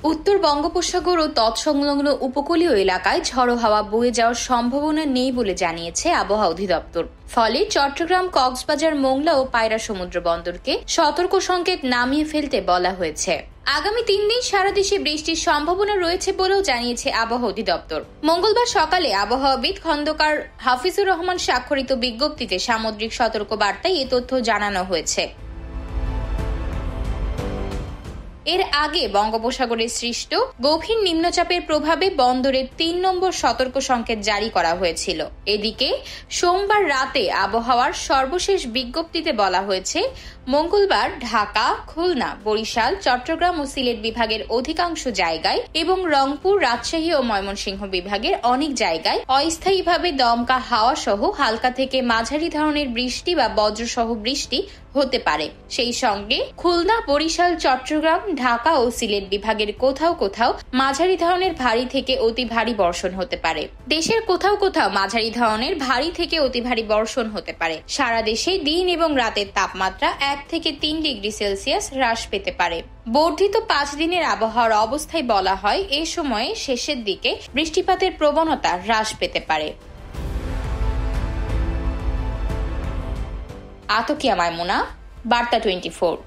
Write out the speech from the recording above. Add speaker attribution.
Speaker 1: উত্তর বঙ্গোপসাগর ও তৎসংলগ্ন উপকূলীয় এলাকায় ঝড়ো হাওয়া বয়ে যাওয়ার সম্ভাবনা নেই বলে জানিয়েছে আবহাওয়া অধিদপ্তর। ফলে চট্টগ্রাম, কক্সবাজার, মোংলা ও পায়রা সমুদ্র বন্দরকে সতর্ক সংকেত নামিয়ে ফেলতে বলা হয়েছে। আগামী 3 দিন সারা দেশে বৃষ্টির সম্ভাবনা রয়েছে বলেও জানিয়েছে আবহাওয়া অধিদপ্তর। মঙ্গলবার সকালে আবহাওয়াবিদ খন্দকার হাফিজুর রহমান স্বাক্ষরিত বিজ্ঞপ্তিতে সামুদ্রিক সতর্ক বার্তায় এ তথ্য জানানো হয়েছে। এর আগে বঙ্গোপসাগরে সৃষ্ট গভীর নিম্নচাপের প্রভাবে বন্দরের 3 নম্বর সতর্ক সংকেত জারি করা হয়েছিল। এদিকে সোমবার রাতে আবহাওয়ার সর্বশেষ বিজ্ঞপ্তিতে বলা হয়েছে, মঙ্গলবার ঢাকা, খুলনা, বরিশাল, চট্টগ্রাম ও সিলেট বিভাগের অধিকাংশ জায়গায় এবং রংপুর, রাজশাহী ও ময়মনসিংহ বিভাগের অনেক জায়গায় অস্থায়ীভাবে দমকা হাওয়া সহ হালকা থেকে মাঝারি ধরনের বৃষ্টি বা বজ্রসহ বৃষ্টি হতে পারে। সেই সঙ্গে খুলনা, বরিশাল, চট্টগ্রাম, ঢাকা ও সিলেট বিভাগের কোথাও কোথাও মাঝারি ধরনের ভারী থেকে অতি ভারী বর্ষণ হতে পারে। দেশের কোথাও কোথাও মাঝারি ধরনের ভারী থেকে অতি ভারী বর্ষণ হতে পারে। সারা দেশে দিন এবং রাতের তাপমাত্রা 1 থেকে 3 ডিগ্রি সেলসিয়াস হ্রাস পেতে পারে। বর্ধিত 5 দিনের আবহাওয়ার অবস্থায় বলা হয়, এ সময়ে শেষের দিকে বৃষ্টিপাতের প্রবণতা হ্রাস পেতে পারে। আতকিয়া মাইমুনা, বার্তা 24।